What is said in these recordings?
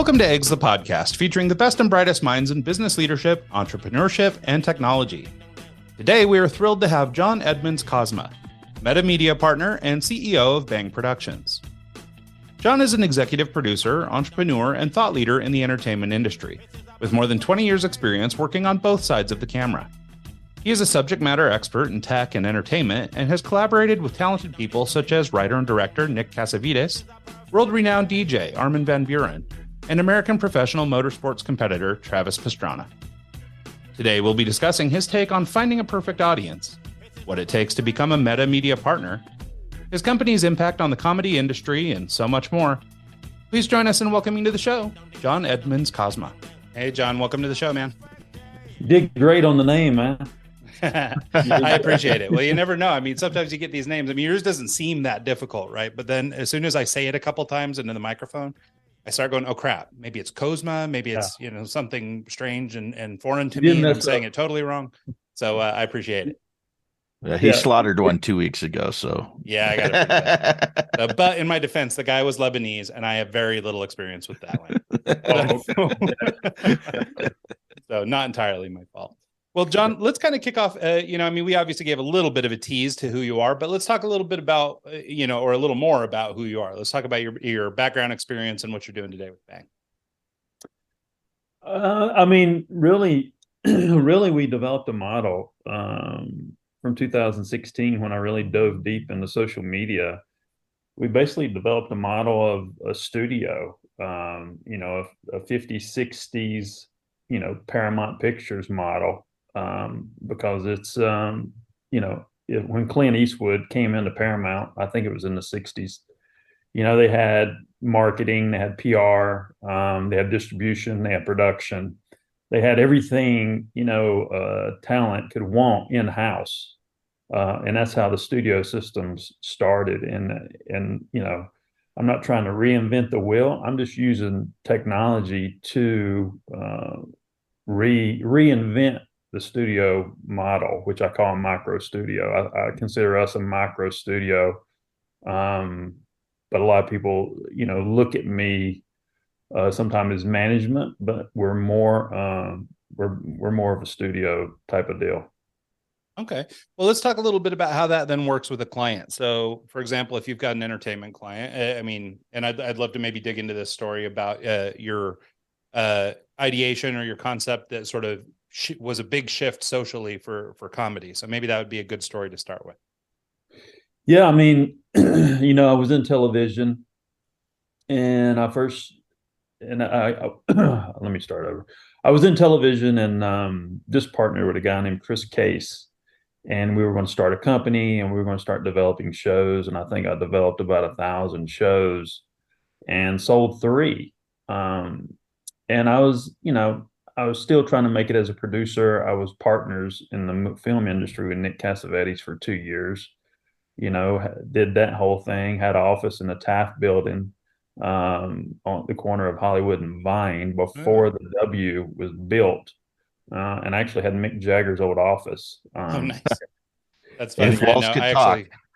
Welcome to Eggs, the podcast, featuring the best and brightest minds in business leadership, entrepreneurship, and technology. Today, we are thrilled to have John Edmonds Kozma, Meta Media Partner and CEO of Bang Productions. John is an executive producer, entrepreneur, and thought leader in the entertainment industry, with more than 20 years' experience working on both sides of the camera. He is a subject matter expert in tech and entertainment and has collaborated with talented people such as writer and director Nick Cassavetes, world-renowned DJ Armin van Buuren, and American professional motorsports competitor Travis Pastrana. Today, we'll be discussing his take on finding a perfect audience, what it takes to become a Meta Media Partner, his company's impact on the comedy industry, and so much more. Please join us in welcoming to the show, John Edmonds Kozma. Hey, John, welcome to the show, man. You did great on the name, man. I appreciate it. Well, you never know. I mean, sometimes you get these names. I mean, yours doesn't seem that difficult, right? But then as soon as I say it a couple times into the microphone, I start going, oh, crap. Maybe it's Kozma. Maybe it's, something strange and foreign to me. And I'm saying it totally wrong. So I appreciate it. Yeah, he slaughtered one 2 weeks ago. So yeah, I got it. But in my defense, the guy was Lebanese, and I have very little experience with that one. So not entirely my fault. Well, John, let's kind of kick off. We obviously gave a little bit of a tease to who you are, but let's talk a little bit about, or a little more about who you are. Let's talk about your background experience and what you're doing today with Bang. Really, we developed a model from 2016 when I really dove deep into social media. We basically developed a model of a studio, a 50s, 60s, Paramount Pictures model. Because it's, when Clint Eastwood came into Paramount, I think it was in the 60s, they had marketing, they had PR, they had distribution, they had production, they had everything, talent could want in-house. And that's how the studio systems started. And I'm not trying to reinvent the wheel. I'm just using technology to reinvent the studio model, which I call a micro studio. I consider us a micro studio. But a lot of people, look at me sometimes as management, but we're more of a studio type of deal. Okay. Well, let's talk a little bit about how that then works with a client. So, for example, if you've got an entertainment client, and I'd love to maybe dig into this story about your ideation or your concept that sort of was a big shift socially for comedy. So maybe that would be a good story to start with. Yeah, I was in television, and let me start over. I was in television and just partnered with a guy named Chris Case, and we were going to start a company and we were going to start developing shows. And I think I developed about 1,000 shows and sold 3. And I was still trying to make it as a producer. I was partners in the film industry with Nick Cassavetes for 2 years, did that whole thing, had an office in the Taft building on the corner of Hollywood and Vine before the W was built. And I actually had Mick Jagger's old office. Oh, nice. That's funny.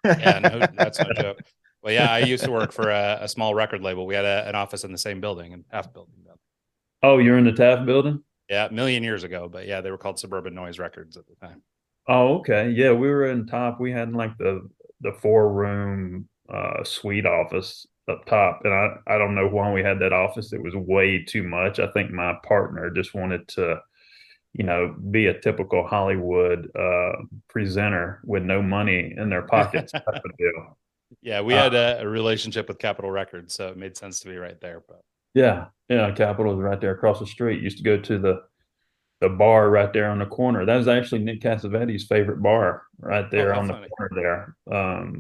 That's no joke. Well, yeah, I used to work for a small record label. We had an office in the same building, in Taft building. Oh, you're in the Taft building? Yeah, a million years ago. But yeah, they were called Suburban Noise Records at the time. Oh, okay. Yeah, we were in top. We had like the 4-room suite office up top. And I don't know why we had that office. It was way too much. I think my partner just wanted to, be a typical Hollywood presenter with no money in their pockets type of deal. Yeah, we had a relationship with Capitol Records, so it made sense to be right there. But yeah, Capitol was right there across the street. Used to go to the bar right there on the corner. That was actually Nick Cassavetes' favorite bar right there on the corner there. That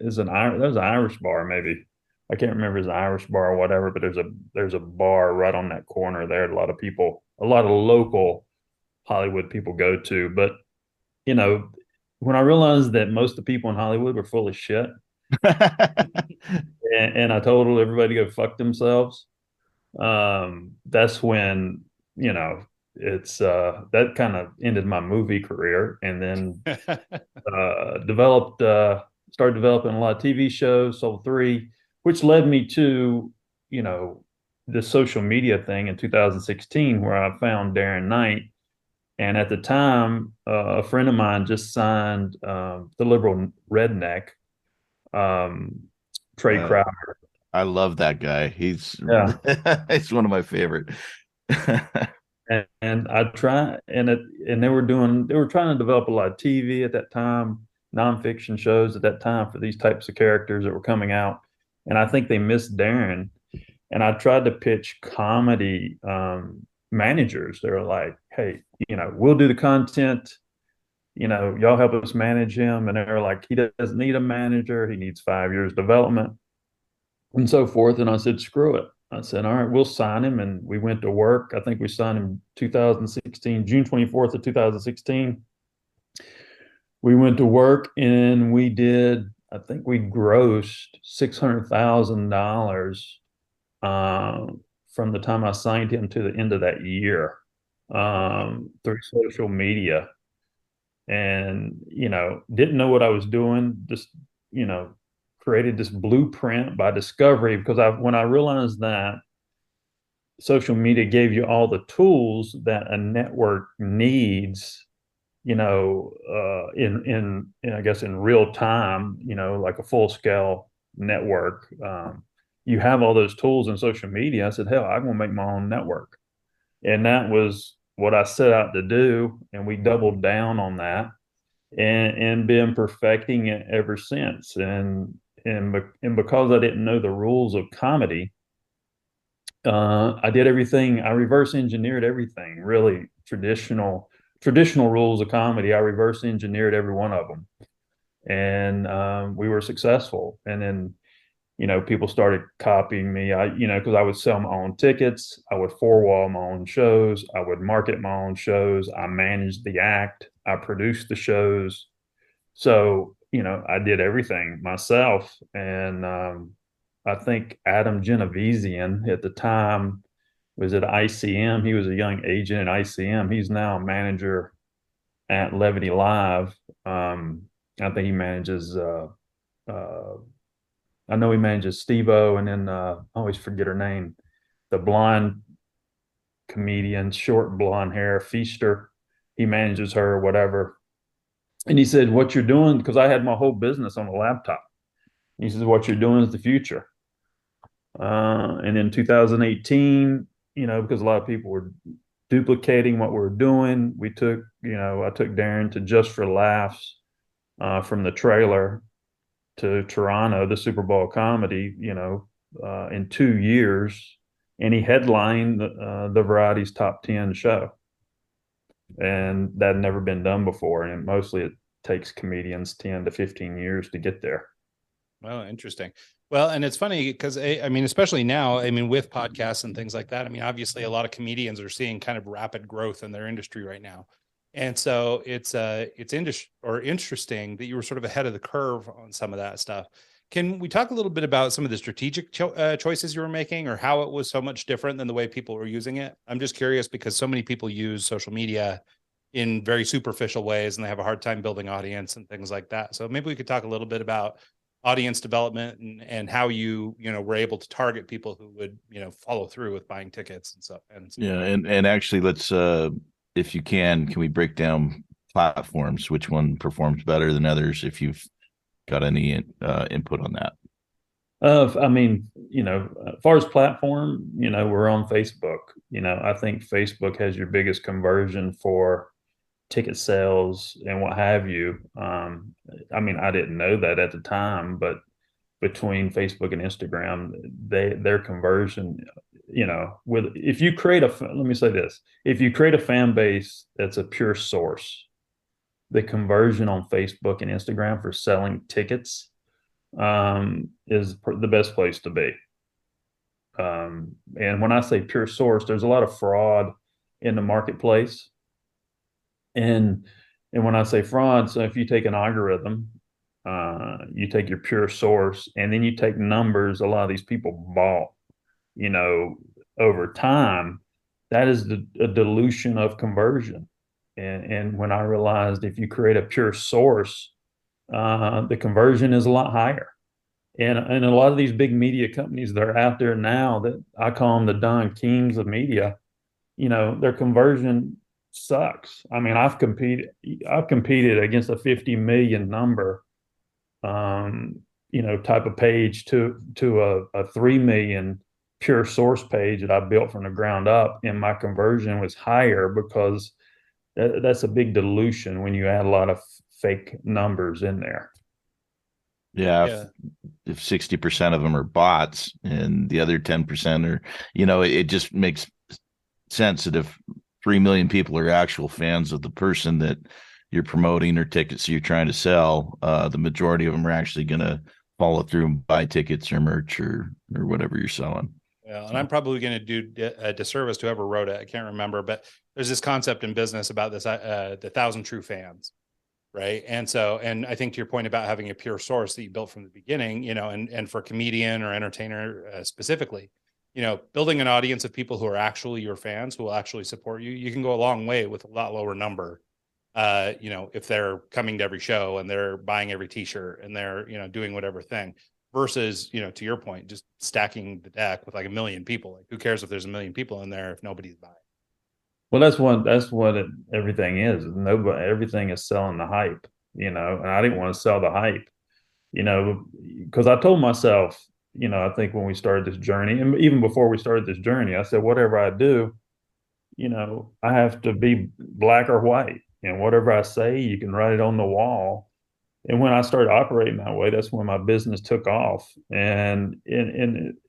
was an Irish bar, maybe. I can't remember if it's an Irish bar or whatever, but there's a bar right on that corner there. A lot of local Hollywood people go to. But, when I realized that most of the people in Hollywood were full of shit, and I told everybody to go fuck themselves, that's when, it's that kind of ended my movie career, and then started developing a lot of TV shows, sold 3, which led me to, this social media thing in 2016 where I found Darren Knight. And at the time, a friend of mine just signed the liberal redneck, Trey Crowder. I love that guy. He's Yeah. he's one of my favorite. and I try and they were trying to develop a lot of TV at that time, nonfiction shows at that time for these types of characters that were coming out. And I think they missed Darren. And I tried to pitch comedy managers. They were like, hey, we'll do the content, y'all help us manage him. And they're like, he doesn't need a manager. He needs 5 years development and so forth. And I said, screw it. I said, all right, we'll sign him. And we went to work. I think we signed him 2016, June 24th of 2016. We went to work and we grossed $600,000 from the time I signed him to the end of that year through social media. And, didn't know what I was doing, just, created this blueprint by discovery, because when I realized that social media gave you all the tools that a network needs, in I guess in real time, like a full scale network. You have all those tools in social media. I said, hell, I'm going to make my own network. And that was what I set out to do. And we doubled down on that and been perfecting it ever since. And because I didn't know the rules of comedy, I did everything. I reverse engineered everything, really traditional rules of comedy. I reverse engineered every one of them. And we were successful. And then, people started copying me. Because I would sell my own tickets. I would four-wall my own shows. I would market my own shows. I managed the act. I produced the shows. So, I did everything myself. And I think Adam Genovesian at the time was at ICM. He was a young agent at ICM. He's now a manager at Levity Live. I think he manages I know he manages Steve-O, and then I always forget her name, the blonde comedian, short blonde hair, Feaster. He manages her, whatever. And he said, what you're doing, because I had my whole business on a laptop. He says, what you're doing is the future. And in 2018, because a lot of people were duplicating what we were doing, I took Darren to Just for Laughs from the trailer to Toronto, the Super Bowl comedy, in 2 years. And he headlined the Variety's top 10 show. And that had never been done before. And mostly it takes comedians 10 to 15 years to get there. Oh, interesting. Well, and it's funny because especially now, with podcasts and things like that, obviously a lot of comedians are seeing kind of rapid growth in their industry right now. And so it's interesting that you were sort of ahead of the curve on some of that stuff. Can we talk a little bit about some of the strategic choices you were making, or how it was so much different than the way people were using it? I'm just curious because so many people use social media in very superficial ways and they have a hard time building audience and things like that. So maybe we could talk a little bit about audience development and how you were able to target people who would, follow through with buying tickets and stuff. Yeah. And actually let's, if you can we break down platforms, which one performs better than others, if you've got any input on that? As far as platform, we're on Facebook. I think Facebook has your biggest conversion for ticket sales and what have you. I didn't know that at the time, but between Facebook and Instagram, their conversion, if you create let me say this, if you create a fan base that's a pure source, the conversion on Facebook and Instagram for selling tickets is the best place to be. And when I say pure source, there's a lot of fraud in the marketplace. And when I say fraud, so if you take an algorithm, you take your pure source, and then you take numbers a lot of these people bought, over time, that is a dilution of conversion. And when I realized if you create a pure source, the conversion is a lot higher. And a lot of these big media companies that are out there now, that I call them the Don Kings of media, their conversion sucks. I mean, I've competed against a 50 million number, type of page to a 3 million pure source page that I built from the ground up, and my conversion was higher because that's a big dilution when you add a lot of fake numbers in there. Yeah, Yeah. if 60% of them are bots and the other 10% are, it just makes sense that if 3 million people are actual fans of the person that you're promoting or tickets you're trying to sell, the majority of them are actually going to follow through and buy tickets or merch or whatever you're selling. Yeah, and I'm probably going to do a disservice to whoever wrote it. I can't remember, but there's this concept in business about this, the 1,000 true fans, right? And I think to your point about having a pure source that you built from the beginning, and for comedian or entertainer specifically, building an audience of people who are actually your fans, who will actually support you, you can go a long way with a lot lower number. If they're coming to every show and they're buying every t-shirt and they're, doing whatever thing, versus, to your point, just stacking the deck with like 1 million people. Like, who cares if there's 1 million people in there if nobody's buying? Well, everything is. Everything is selling the hype, and I didn't want to sell the hype, because I told myself, I think when we started this journey, and even before we started this journey, I said, whatever I do, I have to be black or white, and whatever I say, you can write it on the wall. And when I started operating that way, that's when my business took off. And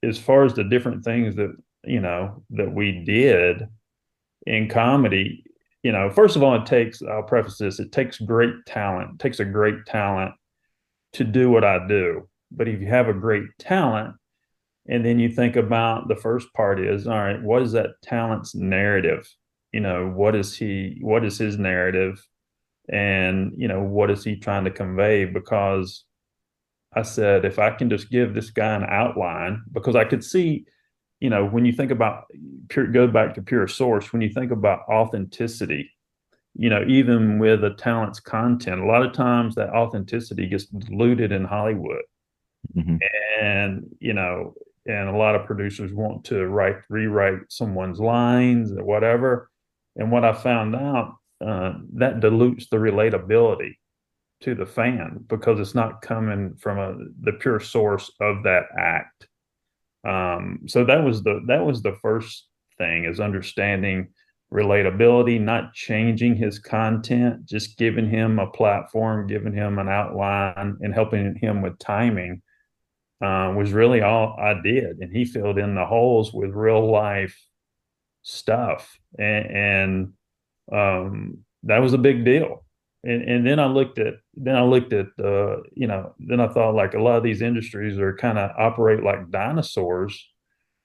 as far as the different things that we did in comedy, first of all, I'll preface this, it takes great talent. It takes a great talent to do what I do. But if you have a great talent, and then you think about the first part is, all right, what is that talent's narrative? What is his narrative? And, what is he trying to convey? Because I said, if I can just give this guy an outline, because I could see, when you think about go back to pure source, when you think about authenticity, even with a talent's content, a lot of times that authenticity gets diluted in Hollywood. Mm-hmm. And, and a lot of producers want to rewrite someone's lines or whatever. And what I found out, that dilutes the relatability to the fan, because it's not coming from the pure source of that act. So that was the first thing, is understanding relatability, not changing his content, just giving him a platform, giving him an outline, and helping him with timing, was really all I did. And he filled in the holes with real life stuff. And that was a big deal. And then I looked at, then I thought, like, a lot of these industries are kind of operate like dinosaurs,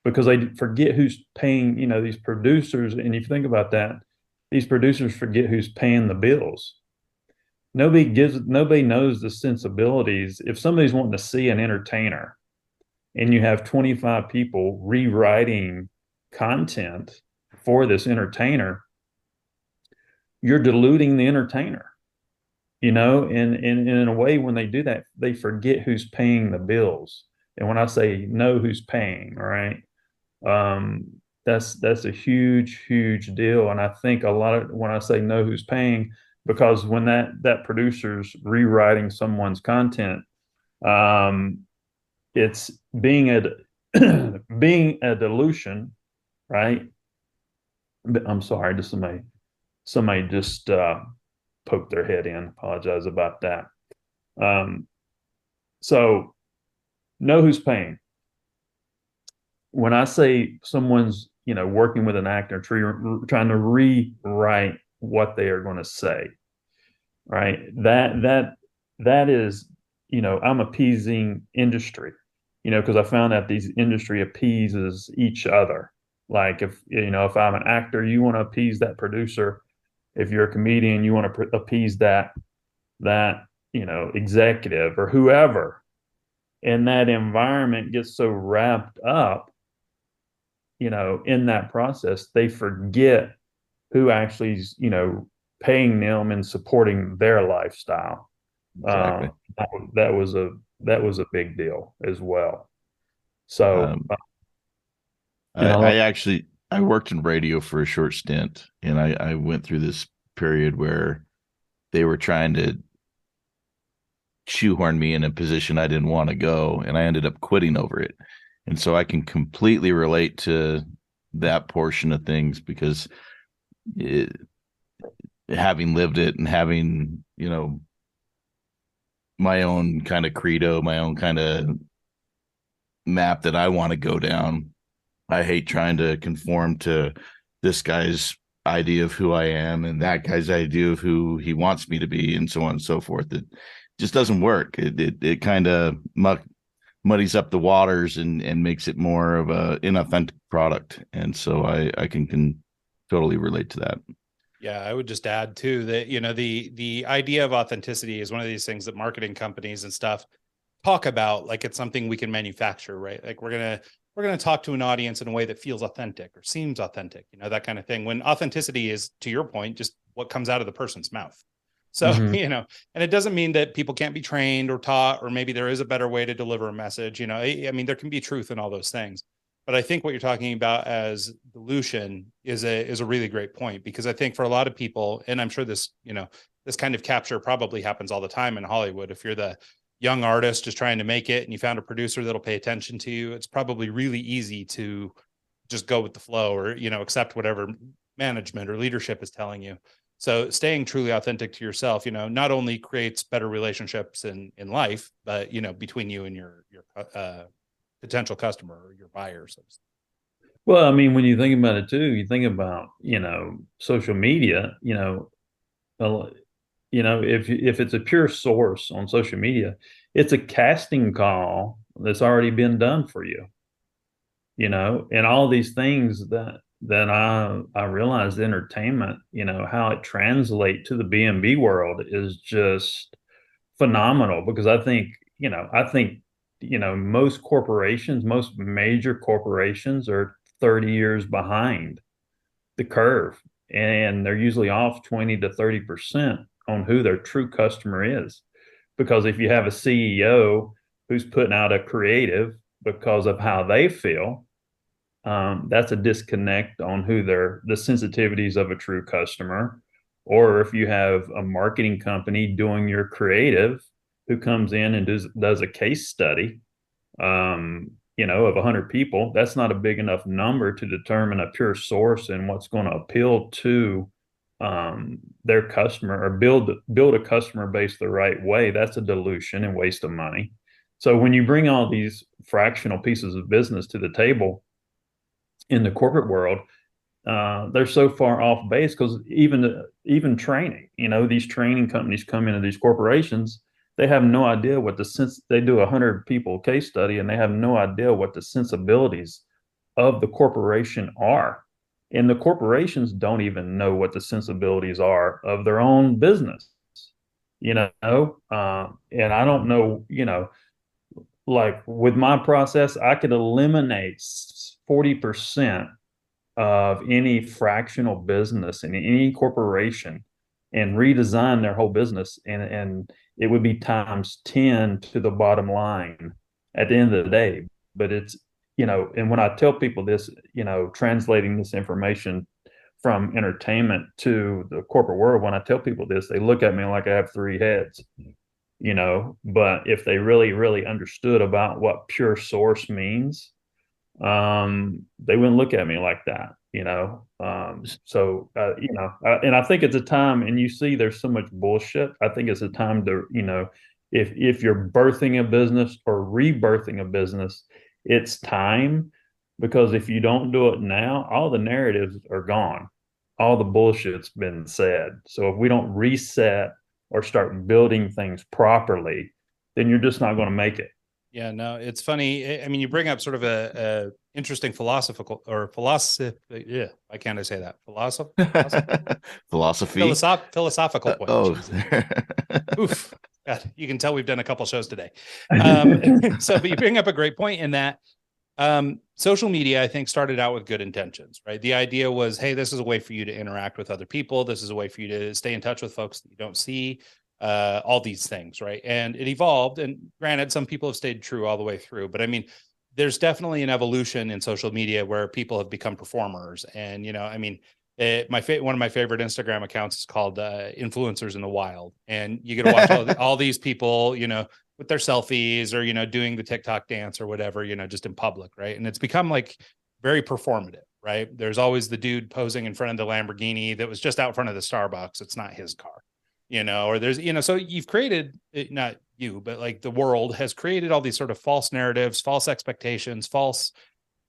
because they forget who's paying, these producers. And if you think about that, these producers forget who's paying the bills. Nobody knows the sensibilities. If somebody's wanting to see an entertainer and you have 25 people rewriting content for this entertainer, you're diluting the entertainer, and in a way, when they do that, they forget who's paying the bills. And when I say know who's paying, right, that's a huge, huge deal. And I think when I say know who's paying, because when that producer's rewriting someone's content, it's being a dilution, right? I'm sorry, just somebody just poked their head in. Apologize about that. So know who's paying. When I say someone's, working with an actor, trying to rewrite what they are going to say, right? That is, I'm appeasing industry, because I found that these industry appeases each other. Like, if I'm an actor, you want to appease that producer. If you're a comedian, you want to appease that executive or whoever. And that environment gets so wrapped up, in that process, they forget who actually is, paying them and supporting their lifestyle. Exactly. That was a That was a big deal as well. So, Um, you know, I worked in radio for a short stint, and I went through this period where they were trying to shoehorn me in a position I didn't want to go, and I ended up quitting over it. And so I can completely relate to that portion of things because it, having lived it and having, my own kind of credo, my own kind of map that I want to go down. I hate trying to conform to this guy's idea of who I am and that guy's idea of who he wants me to be, and so on and so forth. It just doesn't work. It kind of muddies up the waters and makes it more of a inauthentic product. And so I can totally relate to that. Yeah, I would just add too that, the idea of authenticity is one of these things that marketing companies and stuff talk about like it's something we can manufacture, right? Like we're going to talk to an audience in a way that feels authentic or seems authentic, that kind of thing. When authenticity is, to your point, just what comes out of the person's mouth. So, and it doesn't mean that people can't be trained or taught, or maybe there is a better way to deliver a message. I mean, there can be truth in all those things. But I think what you're talking about as dilution is a really great point, because I think for a lot of people, and I'm sure this, this kind of capture probably happens all the time in Hollywood. If you're the young artist just trying to make it and you found a producer that'll pay attention to you, it's probably really easy to just go with the flow or, accept whatever management or leadership is telling you. So staying truly authentic to yourself, not only creates better relationships in life, but, between you and your potential customer or your buyer. So well, I mean, when you think about it too, you think about, social media, if it's a pure source on social media, it's a casting call that's already been done for you, and all these things that I realized entertainment, how it translates to the B&B world is just phenomenal, because I think most major corporations are 30 years behind the curve, and they're usually off 20 to 30% on who their true customer is. Because if you have a CEO who's putting out a creative because of how they feel, that's a disconnect on who the sensitivities of a true customer. Or if you have a marketing company doing your creative who comes in and does a case study, of 100 people, that's not a big enough number to determine a pure source and what's going to appeal to their customer, or build a customer base the right way. That's a dilution and waste of money. So when you bring all these fractional pieces of business to the table in the corporate world, they're so far off base, because even training, these training companies come into these corporations, they have no idea what they do 100 people case study, and they have no idea what the sensibilities of the corporation are. And the corporations don't even know what the sensibilities are of their own business, and I don't know, like with my process, I could eliminate 40% of any fractional business in any corporation and redesign their whole business, and it would be times 10 to the bottom line at the end of the day. But it's, and when I tell people this, translating this information from entertainment to the corporate world, when I tell people this, they look at me like I have three heads, but if they really, really understood about what pure source means, they wouldn't look at me like that, and I think it's a time, and you see there's so much bullshit. I think it's a time to, if you're birthing a business or rebirthing a business, it's time, because if you don't do it now, all the narratives are gone. All the bullshit's been said. So if we don't reset or start building things properly, then you're just not going to make it. Yeah, no, it's funny. I mean, you bring up sort of a interesting philosophical or philosophy. Yeah, why can't I say that? Philosophical point. Oof. God, you can tell we've done a couple shows today. But you bring up a great point in that social media, I think, started out with good intentions, right? The idea was, hey, this is a way for you to interact with other people. This is a way for you to stay in touch with folks that you don't see. all these things, right? And it evolved, and granted, some people have stayed true all the way through, but I mean, there's definitely an evolution in social media where people have become performers. And, I mean, one of my favorite Instagram accounts is called Influencers in the Wild. And you get to watch all these people, with their selfies or, doing the TikTok dance or whatever, just in public. Right. And it's become like very performative, right? There's always the dude posing in front of the Lamborghini that was just out front of the Starbucks. It's not his car, or there's, so you've created, not you, but like the world has created all these sort of false narratives, false expectations, false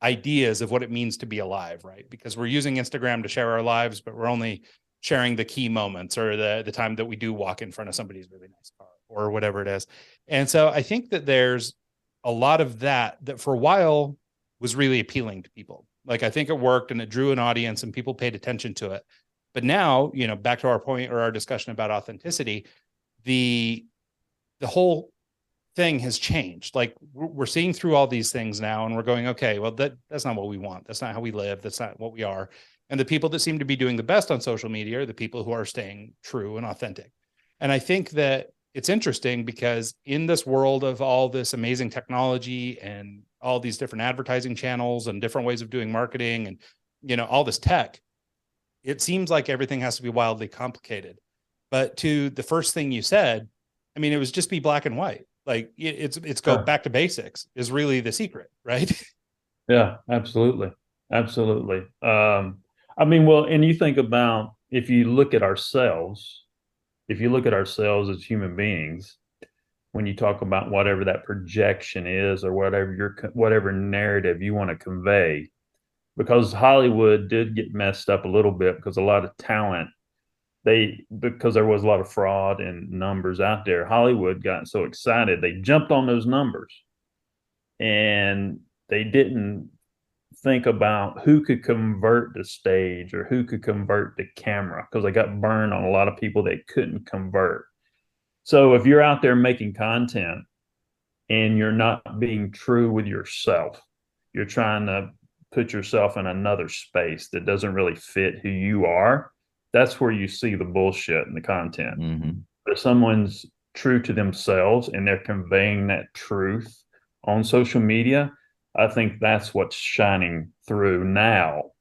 ideas of what it means to be alive, right? Because we're using Instagram to share our lives, but we're only sharing the key moments or the time that we do walk in front of somebody's really nice car or whatever it is. And so I think that there's a lot of that for a while was really appealing to people. Like, I think it worked and it drew an audience and people paid attention to it. But now, back to our point or our discussion about authenticity, the whole thing has changed. Like, we're seeing through all these things now and we're going, okay, well, that's not what we want. That's not how we live. That's not what we are. And the people that seem to be doing the best on social media are the people who are staying true and authentic. And I think that it's interesting because in this world of all this amazing technology and all these different advertising channels and different ways of doing marketing and, all this tech, it seems like everything has to be wildly complicated. But to the first thing you said, I mean, it was just be black and white. Like it's go back to basics is really the secret, right? Yeah, absolutely. Absolutely. I mean, well, and you think about, if you look at ourselves as human beings, when you talk about whatever that projection is or whatever narrative you want to convey, because Hollywood did get messed up a little bit because a lot of talent, because there was a lot of fraud and numbers out there, Hollywood got so excited, they jumped on those numbers and they didn't think about who could convert the stage or who could convert the camera, because they got burned on a lot of people they couldn't convert. So if you're out there making content and you're not being true with yourself, you're trying to put yourself in another space that doesn't really fit who you are, that's where you see the bullshit in the content. Mm-hmm. But if someone's true to themselves and they're conveying that truth on social media, I think that's what's shining through now.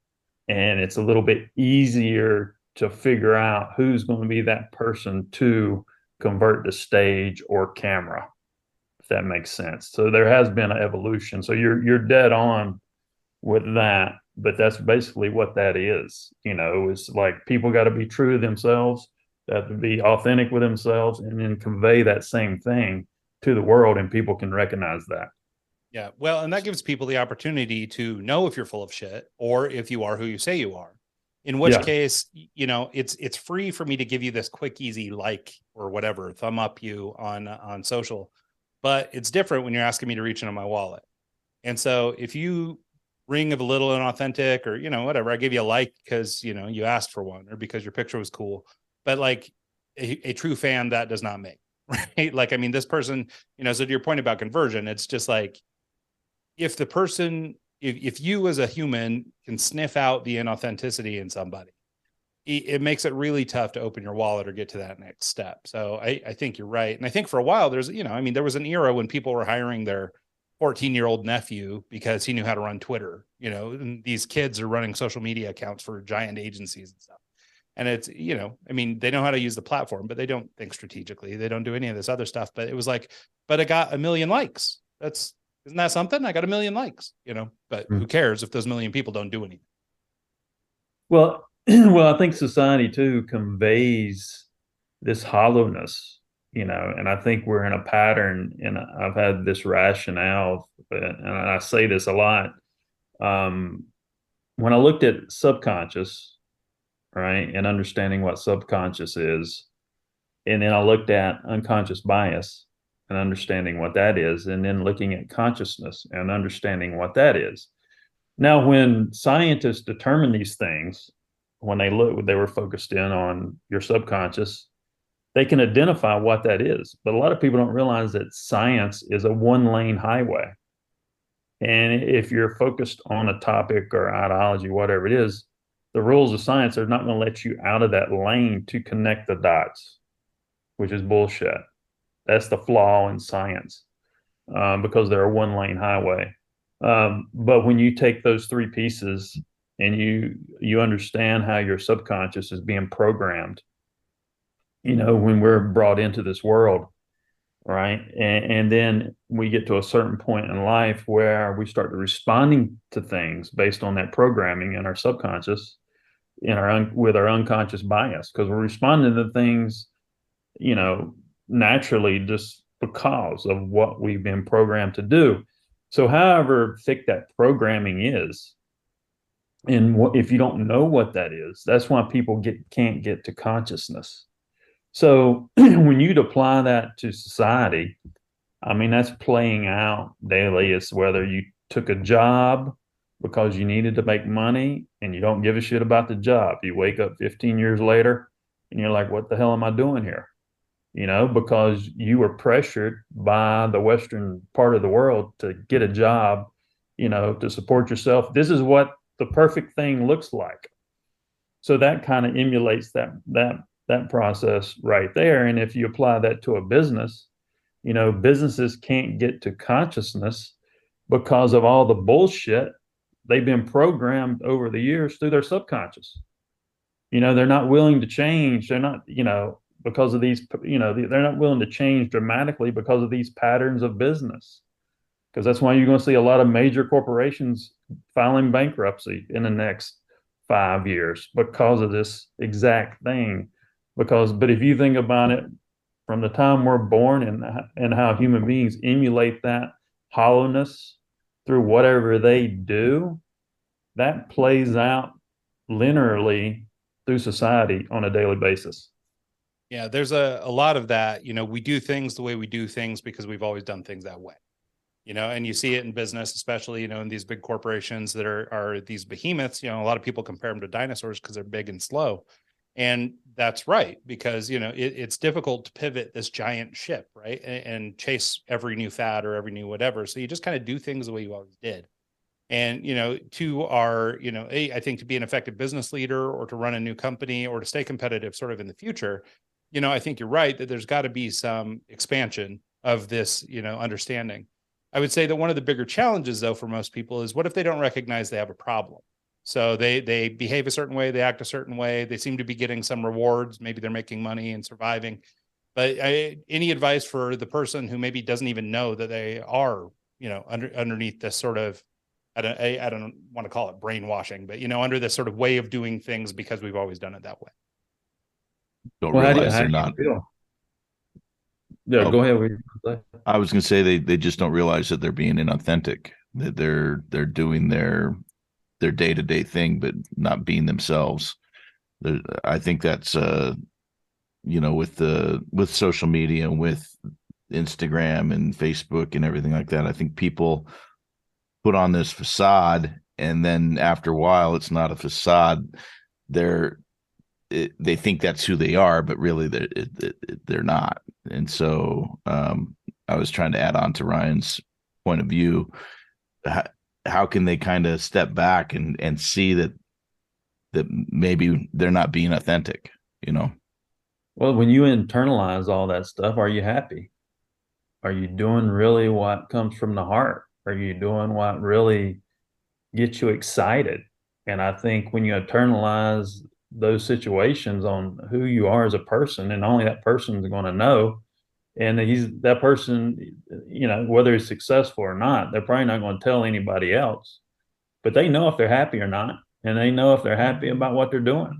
And it's a little bit easier to figure out who's going to be that person to convert the stage or camera, if that makes sense. So there has been an evolution. So you're dead on with that, but that's basically what that is. It's like people got to be true to themselves, they have to be authentic with themselves, and then convey that same thing to the world, and people can recognize that. Yeah. Well, and that gives people the opportunity to know if you're full of shit or if you are who you say you are, in which case, it's free for me to give you this quick, easy, like, or whatever, thumb up you on social, but it's different when you're asking me to reach into my wallet. And so if you ring of a little inauthentic or, whatever, I give you a like because, you asked for one or because your picture was cool, but like a true fan, that does not make, right? Like, I mean, this person, so to your point about conversion, it's just like, if the person, if you as a human can sniff out the inauthenticity in somebody, it makes it really tough to open your wallet or get to that next step. So I think you're right. And I think for a while there's, there was an era when people were hiring their 14-year-old nephew because he knew how to run Twitter, and these kids are running social media accounts for giant agencies and stuff. And it's, they know how to use the platform, but they don't think strategically. They don't do any of this other stuff. But it was like, but I got 1 million likes. Isn't that something? I got 1 million likes, but who cares if those 1 million people don't do anything? Well, I think society too conveys this hollowness, and I think we're in a pattern, and I've had this rationale, and I say this a lot. When I looked at subconscious, right, and understanding what subconscious is, and then I looked at unconscious bias and understanding what that is, and then looking at consciousness and understanding what that is. Now, when scientists determine these things, when they were focused in on your subconscious, they can identify what that is. But a lot of people don't realize that science is a one-lane highway. And if you're focused on a topic or ideology, whatever it is, the rules of science are not going to let you out of that lane to connect the dots. which is bullshit. That's the flaw in science, because they're a one-lane highway. But when you take those three pieces and you understand how your subconscious is being programmed, when we're brought into this world, right? And then we get to a certain point in life where we start responding to things based on that programming in our subconscious, with our unconscious bias, because we're responding to things, naturally, just because of what we've been programmed to do. So however thick that programming is, and if you don't know what that is, that's why people can't get to consciousness. So when you apply that to society, I mean, that's playing out daily. It's whether you took a job because you needed to make money and you don't give a shit about the job. You wake up 15 years later and you're like, what the hell am I doing here? Because you were pressured by the Western part of the world to get a job, to support yourself. This is what the perfect thing looks like. So that kind of emulates that process right there. And if you apply that to a business, businesses can't get to consciousness because of all the bullshit they've been programmed over the years through their subconscious. They're not willing to change. They're not, because of these, they're not willing to change dramatically because of these patterns of business. Because that's why you're going to see a lot of major corporations filing bankruptcy in the next 5 years because of this exact thing. But if you think about it, from the time we're born and how human beings emulate that hollowness through whatever they do, that plays out linearly through society on a daily basis. Yeah, there's a lot of that. We do things the way we do things because we've always done things that way. And you see it in business, especially, in these big corporations that are these behemoths. A lot of people compare them to dinosaurs because they're big and slow. And that's right, because, it's difficult to pivot this giant ship, right? And chase every new fad or every new whatever. So you just kind of do things the way you always did. And, I think to be an effective business leader or to run a new company or to stay competitive sort of in the future, I think you're right that there's got to be some expansion of this, understanding. I would say that one of the bigger challenges, though, for most people is what if they don't recognize they have a problem? So they behave a certain way, they act a certain way, they seem to be getting some rewards, maybe they're making money and surviving. But any advice for the person who maybe doesn't even know that they are, underneath this sort of, I don't want to call it brainwashing, but, under this sort of way of doing things because we've always done it that way. Don't realize they're not. Yeah, go ahead. I was going to say they just don't realize that they're being inauthentic, that they're doing their day-to-day thing, but not being themselves. I think that's, with social media and with Instagram and Facebook and everything like that, I think people put on this facade, and then after a while, it's not a facade. They think that's who they are, but really they're not. And so I was trying to add on to Ryan's point of view. How can they kind of step back and see that maybe they're not being authentic, Well, when you internalize all that stuff, are you happy? Are you doing really what comes from the heart? Are you doing what really gets you excited? And I think when you internalize those situations on who you are as a person, and only that person is going to know, and that person, whether he's successful or not, they're probably not going to tell anybody else, but they know if they're happy or not, and they know if they're happy about what they're doing.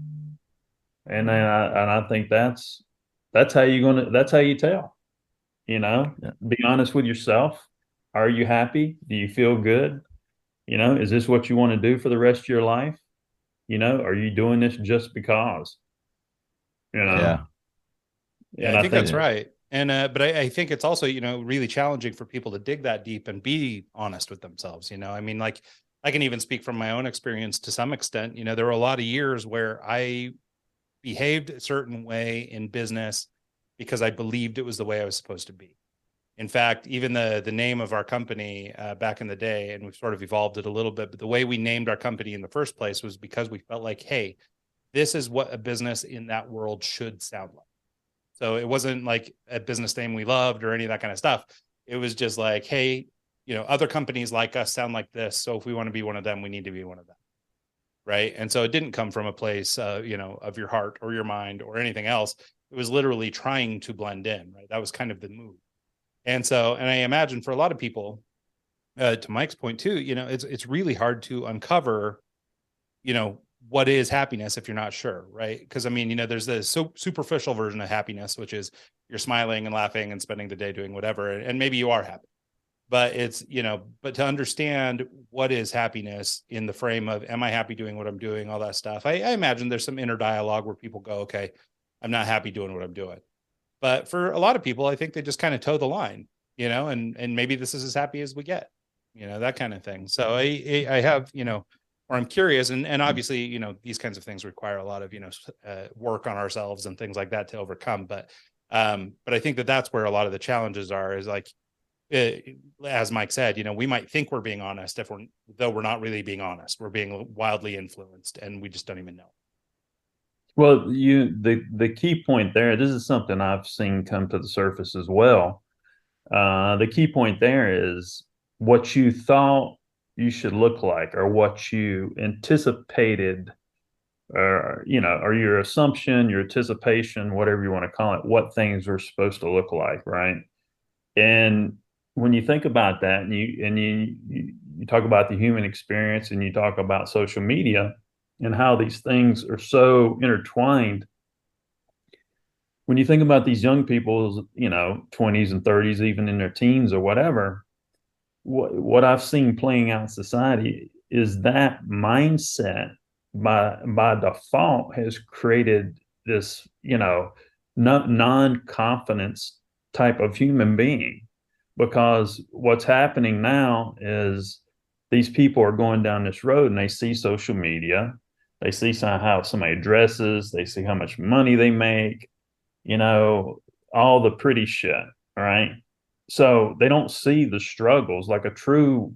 And I think that's how you tell, Yeah. Be honest with yourself. Are you happy? Do you feel good? Is this what you want to do for the rest of your life? Are you doing this just because? Yeah. Yeah, I think that's right. And but I think it's also, really challenging for people to dig that deep and be honest with themselves. I mean, like, I can even speak from my own experience to some extent. There were a lot of years where I behaved a certain way in business because I believed it was the way I was supposed to be. In fact, even the name of our company back in the day, and we've sort of evolved it a little bit, but the way we named our company in the first place was because we felt like, hey, this is what a business in that world should sound like. So it wasn't like a business name we loved or any of that kind of stuff. It was just like, hey, other companies like us sound like this. So if we want to be one of them, we need to be one of them. Right. And so it didn't come from a place, of your heart or your mind or anything else. It was literally trying to blend in. Right. That was kind of the move. And I imagine for a lot of people, to Mike's point too, it's really hard to uncover, what is happiness if you're not sure. Right. Because there's this superficial version of happiness, which is you're smiling and laughing and spending the day doing whatever. And maybe you are happy. But it's, but to understand what is happiness in the frame of, am I happy doing what I'm doing, all that stuff. I imagine there's some inner dialogue where people go, okay, I'm not happy doing what I'm doing. But for a lot of people, I think they just kind of toe the line, and maybe this is as happy as we get, that kind of thing. So I have, or I'm curious, and obviously, these kinds of things require a lot of, work on ourselves and things like that to overcome. But I think that's where a lot of the challenges are, is like, as Mike said, we might think we're being honest though we're not really being honest. We're being wildly influenced and we just don't even know. Well, the key point there, this is something I've seen come to the surface as well. The key point there is what you thought you should look like, or what you anticipated, or your assumption, your anticipation, whatever you want to call it, what things are supposed to look like, right? And when you think about that, and you talk about the human experience, and you talk about social media and how these things are so intertwined, when you think about these young people's 20s and 30s, even in their teens or whatever, what I've seen playing out in society is that mindset by default has created this non-confidence type of human being. Because what's happening now is these people are going down this road and they see social media, they see how somebody dresses, they see how much money they make, all the pretty shit, right? So they don't see the struggles. Like a true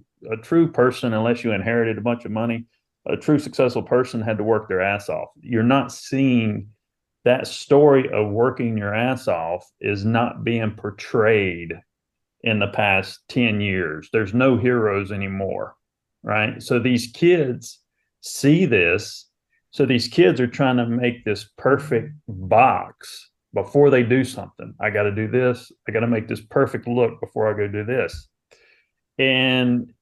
person, unless you inherited a bunch of money, a true successful person had to work their ass off. You're not seeing that story of working your ass off is not being portrayed in the past 10 years. There's no heroes anymore, right? So these kids see this. So these kids are trying to make this perfect box before they do something. I got to do this. I got to make this perfect look before I go do this. And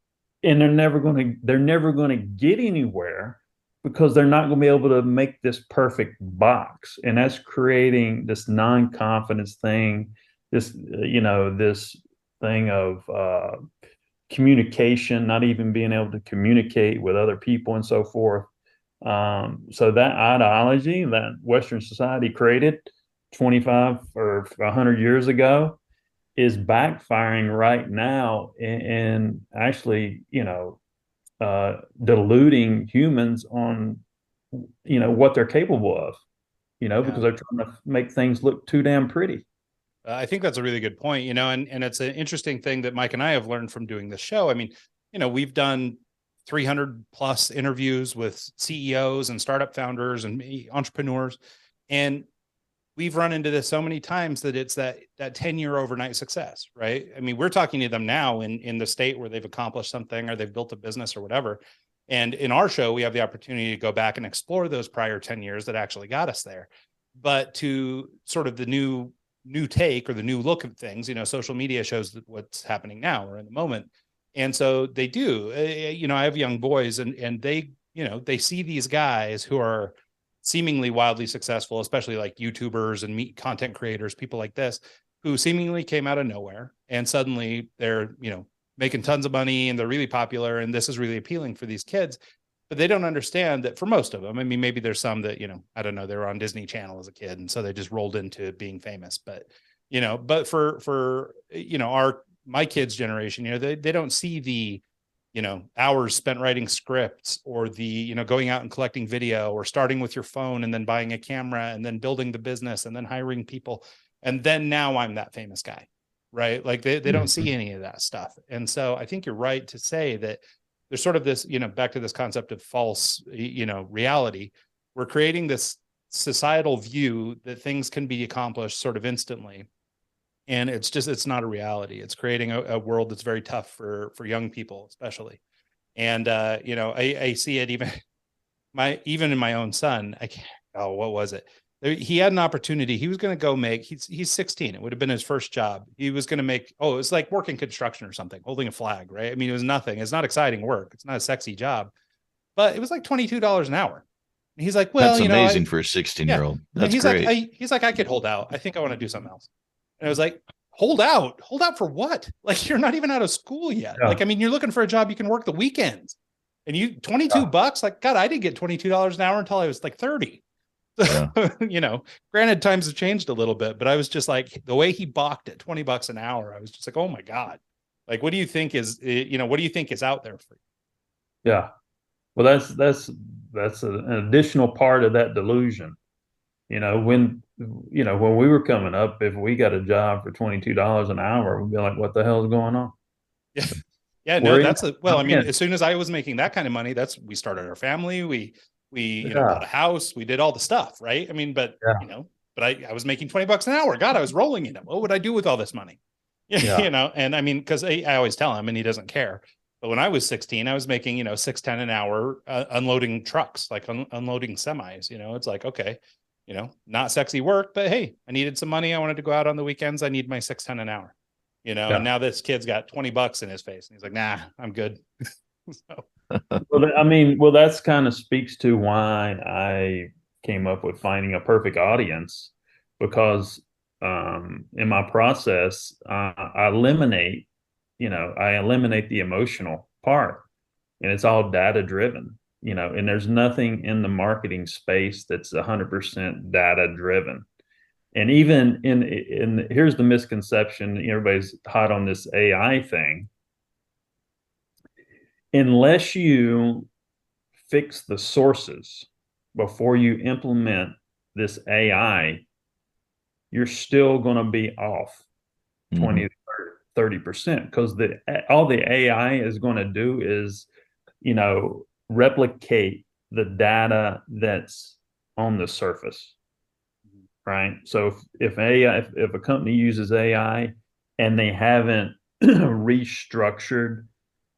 they're never going to get anywhere, because they're not going to be able to make this perfect box. And that's creating this non-confidence thing, this thing of communication, not even being able to communicate with other people and so forth. So that ideology that Western society created 25 or 100 years ago is backfiring right now, and actually, deluding humans on, what they're capable of, because they're trying to make things look too damn pretty. I think that's a really good point, and it's an interesting thing that Mike and I have learned from doing this show. We've done 300 plus interviews with CEOs and startup founders and entrepreneurs, and we've run into this so many times that it's that 10-year overnight success, right? We're talking to them now in the state where they've accomplished something or they've built a business or whatever. And in our show, we have the opportunity to go back and explore those prior 10 years that actually got us there. But to sort of the new take or the new look of things, social media shows what's happening now or in the moment. And so they do, I have young boys and they, they see these guys who are seemingly wildly successful, especially like YouTubers and content creators, people like this, who seemingly came out of nowhere and suddenly they're, making tons of money and they're really popular. And this is really appealing for these kids, but they don't understand that for most of them, maybe there's some that, I don't know, they were on Disney Channel as a kid. And so they just rolled into being famous, but for my kids' generation, they don't see the, hours spent writing scripts or the, going out and collecting video or starting with your phone and then buying a camera and then building the business and then hiring people. And then now I'm that famous guy, right? Like they don't see any of that stuff. And so I think you're right to say that there's sort of this, back to this concept of false, reality. We're creating this societal view that things can be accomplished sort of instantly. And it's not a reality. It's creating a world that's very tough for young people, especially. And, I see it even in my own son. What was it? He had an opportunity. He was going to go he's 16. It would have been his first job. He was going to it was like working construction or something, holding a flag, right? I mean, it was nothing. It's not exciting work. It's not a sexy job, but it was like $22 an hour. And he's like, well, that's amazing for a 16-year-old. That's great. He's like, I could hold out. I think I want to do something else. And I was like, hold out for what? Like, you're not even out of school yet. Yeah. Like, I mean, you're looking for a job you can work the weekends, and you $22. Like, God, I didn't get $22 an hour until I was like 30. So, yeah. Granted, times have changed a little bit, but I was just like, the way he balked at $20 an hour, I was just like, oh my God. Like, what do you think is out there for you? Yeah. Well, that's an additional part of that delusion. When we were coming up, if we got a job for $22 an hour, we'd be like, what the hell is going on? Yeah. Yeah, no, I mean, as soon as I was making that kind of money, we started our family. We bought a house, we did all the stuff. Right. I mean, but I was making $20 an hour. God, I was rolling in it. What would I do with all this money? Yeah. And I mean, cause I always tell him, and he doesn't care. But when I was 16, I was making, $6.10 an hour, unloading trucks, like unloading semis. It's like, okay, not sexy work, but hey, I needed some money. I wanted to go out on the weekends. I need my $6.10 an hour, and now this kid's got $20 in his face and he's like, nah, I'm good. So. Well, that's kind of speaks to why I came up with finding a perfect audience, because in my process, I eliminate the emotional part, and it's all data driven, and there's nothing in the marketing space that's 100% data driven. And even in here's the misconception, everybody's hot on this AI thing. Unless you fix the sources before you implement this AI, you're still going to be off 20 to 30%, because all the AI is going to do is, replicate the data that's on the surface, right? So if a company uses AI and they haven't restructured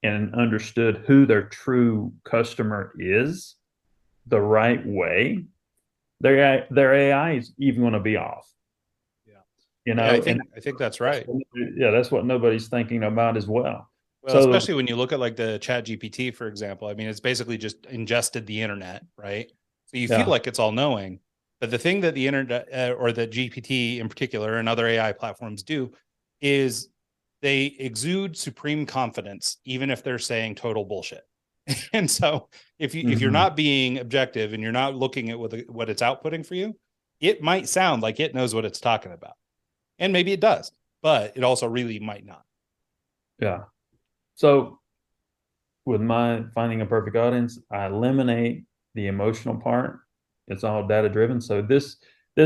and understood who their true customer is the right way, their AI is even going to be off. Yeah. I think that's right. That's what nobody's thinking about as well. Well, especially when you look at like the Chat GPT, for example. I mean, it's basically just ingested the internet, right? So you feel like it's all knowing. But the thing that the internet or the GPT in particular and other AI platforms do is they exude supreme confidence, even if they're saying total bullshit. And so if you're not being objective and you're not looking at what it's outputting for you, it might sound like it knows what it's talking about. And maybe it does, but it also really might not. Yeah. So with my finding a perfect audience, I eliminate the emotional part. It's all data driven. So this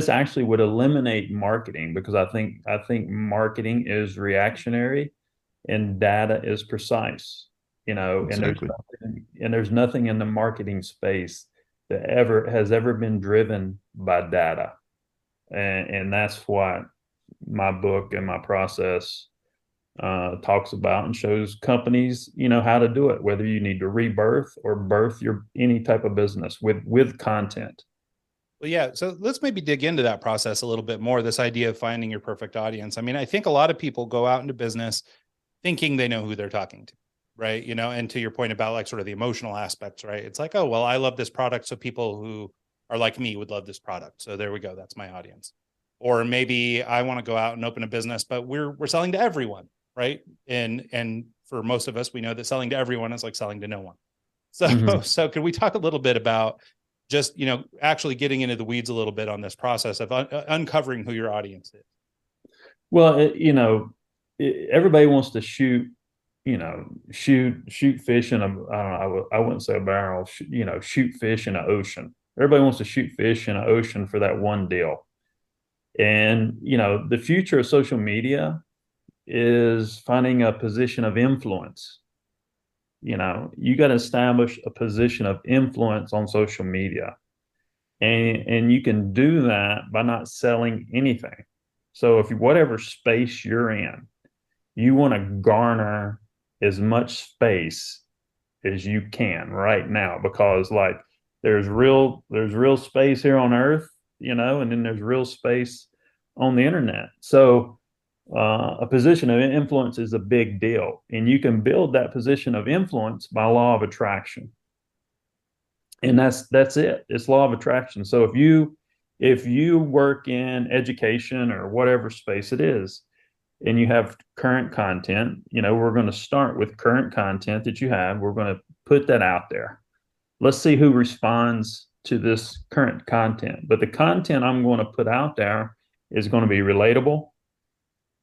actually would eliminate marketing, because I think marketing is reactionary and data is precise, exactly. and there's nothing in the marketing space that has ever been driven by data. And that's what my book and my process talks about, and shows companies, how to do it, whether you need to rebirth or birth any type of business with content. Well, yeah. So let's maybe dig into that process a little bit more, this idea of finding your perfect audience. I mean, I think a lot of people go out into business thinking they know who they're talking to, right? And to your point about like sort of the emotional aspects, right? It's like, oh, well, I love this product, so people who are like me would love this product. So there we go. That's my audience. Or maybe I want to go out and open a business, but we're selling to everyone, right? And for most of us, we know that selling to everyone is like selling to no one. So so could we talk a little bit about just, actually getting into the weeds a little bit on this process of uncovering who your audience is? Well, everybody wants to shoot fish in I wouldn't say a barrel, shoot fish in an ocean. Everybody wants to shoot fish in an ocean for that one deal. And, the future of social media is finding a position of influence. You got to establish a position of influence on social media. And you can do that by not selling anything. So if whatever space you're in, you want to garner as much space as you can right now, because like there's real space here on earth, and then there's real space on the internet. So a position of influence is a big deal, and you can build that position of influence by law of attraction. And that's it. It's law of attraction. So if you work in education or whatever space it is, and you have current content, we're going to start with current content that you have. We're going to put that out there. Let's see who responds to this current content. But the content I'm going to put out there is going to be relatable,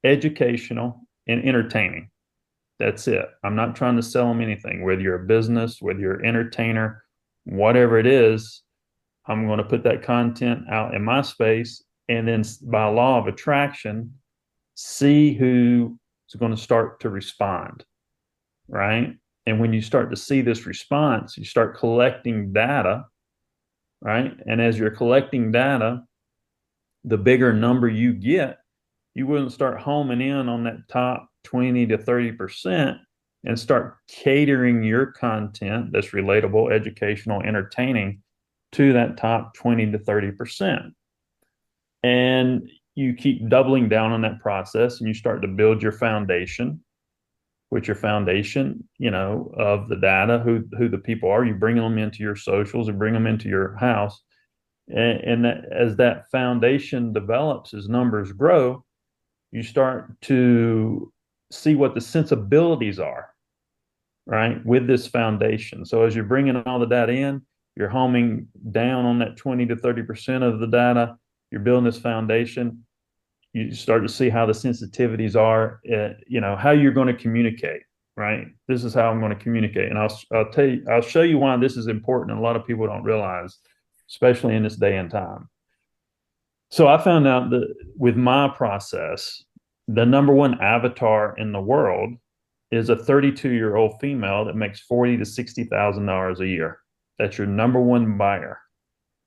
educational, and entertaining. That's it. I'm not trying to sell them anything, whether you're a business, whether you're an entertainer, whatever it is. I'm going to put that content out in my space, and then by law of attraction, see who is going to start to respond, right? And when you start to see this response, you start collecting data, right? And as you're collecting data, the bigger number you get, you wouldn't start homing in on that top 20 to 30% and start catering your content that's relatable, educational, entertaining to that top 20 to 30%. And you keep doubling down on that process, and you start to build your foundation, with your foundation, of the data, who the people are. You bring them into your socials and bring them into your house. And that, as that foundation develops, as numbers grow, you start to see what the sensibilities are, right, with this foundation. So as you're bringing all the data in, you're homing down on that 20 to 30% of the data. You're building this foundation. You start to see how the sensitivities are, how you're going to communicate, right? This is how I'm going to communicate. And I'll show you why this is important. And a lot of people don't realize, especially in this day and time. So I found out that with my process, the number one avatar in the world is a 32-year-old female that makes $40,000 to $60,000 a year. That's your number one buyer.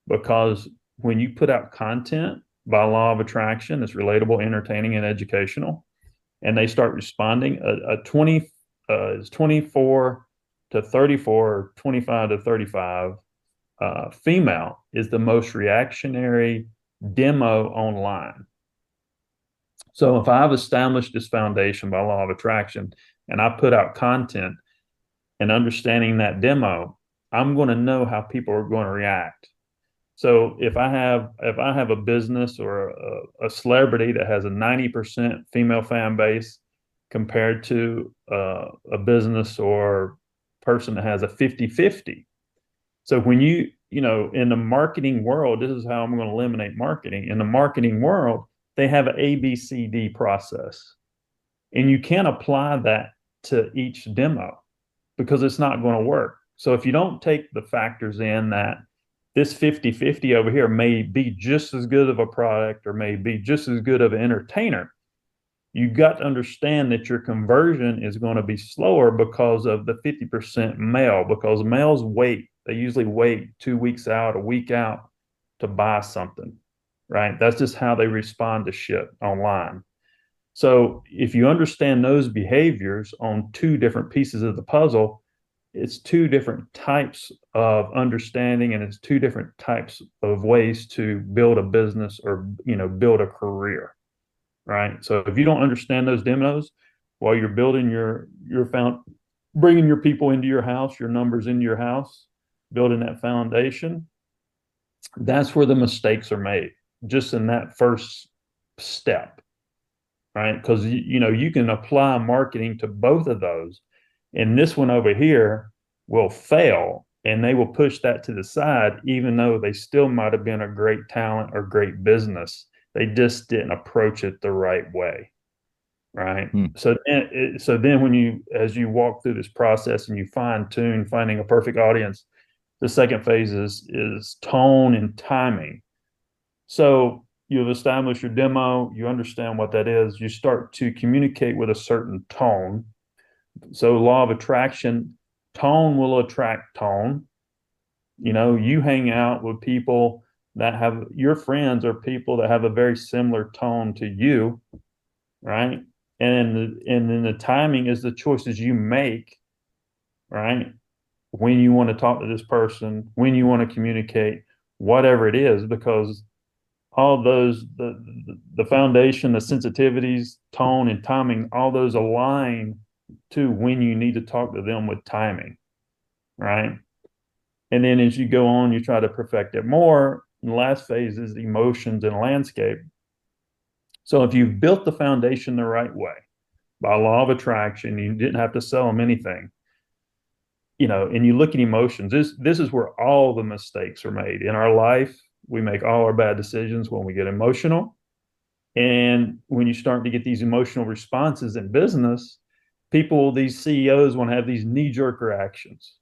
Because when you put out content by law of attraction, it's relatable, entertaining, and educational, and they start responding, a 24 to 34, 25 to 35 female is the most reactionary demo online. So if I've established this foundation by law of attraction and I put out content and understanding that demo, I'm going to know how people are going to react. So if I have a business or a celebrity that has a 90% female fan base compared to a business or person that has a 50-50. So when in the marketing world, this is how I'm going to eliminate marketing. In the marketing world, they have an ABCD process. And you can't apply that to each demo because it's not going to work. So if you don't take the factors in that this 50-50 over here may be just as good of a product or may be just as good of an entertainer, you got to understand that your conversion is going to be slower because of the 50% male, because males wait. They usually wait 2 weeks out, a week out to buy something, right? That's just how they respond to shit online. So if you understand those behaviors on two different pieces of the puzzle, it's two different types of understanding, and it's two different types of ways to build a business or, build a career, right? So if you don't understand those demos while you're building bringing your people into your house, your numbers into your house, building that foundation, that's where the mistakes are made, just in that first step, right? Because, you can apply marketing to both of those. And this one over here will fail, and they will push that to the side, even though they still might have been a great talent or great business. They just didn't approach it the right way, right? So then as you walk through this process and you fine tune finding a perfect audience, the second phase is tone and timing. So you've established your demo, you understand what that is, you start to communicate with a certain tone. So law of attraction, tone will attract tone. You hang out with people that have your friends are people that have a very similar tone to you, right? And then the timing is the choices you make, right? When you want to talk to this person, when you want to communicate, whatever it is, because all those the foundation, the sensitivities, tone, and timing, all those align to when you need to talk to them with timing, right? And then as you go on, you try to perfect it more. And the last phase is emotions and landscape. So if you've built the foundation the right way, by law of attraction, you didn't have to sell them anything, and you look at emotions, this is where all the mistakes are made in our life. We make all our bad decisions when we get emotional. And when you start to get these emotional responses in business, these CEOs want to have these knee-jerk reactions,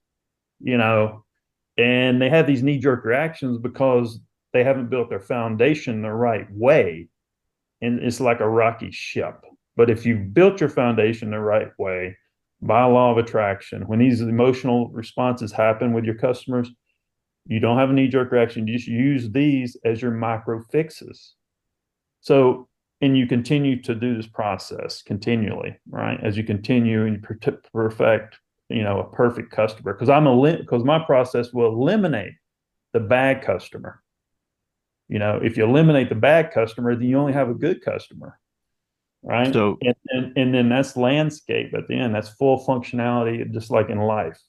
and they have these knee-jerk reactions because they haven't built their foundation the right way. And it's like a rocky ship. But if you've built your foundation the right way, by law of attraction, when these emotional responses happen with your customers, you don't have a knee-jerk reaction. You just use these as your micro fixes. So, and you continue to do this process continually, right? As you continue and you perfect, a perfect customer. Because my process will eliminate the bad customer. If you eliminate the bad customer, then you only have a good customer, right? So, and then that's landscape at the end. That's full functionality, just like in life.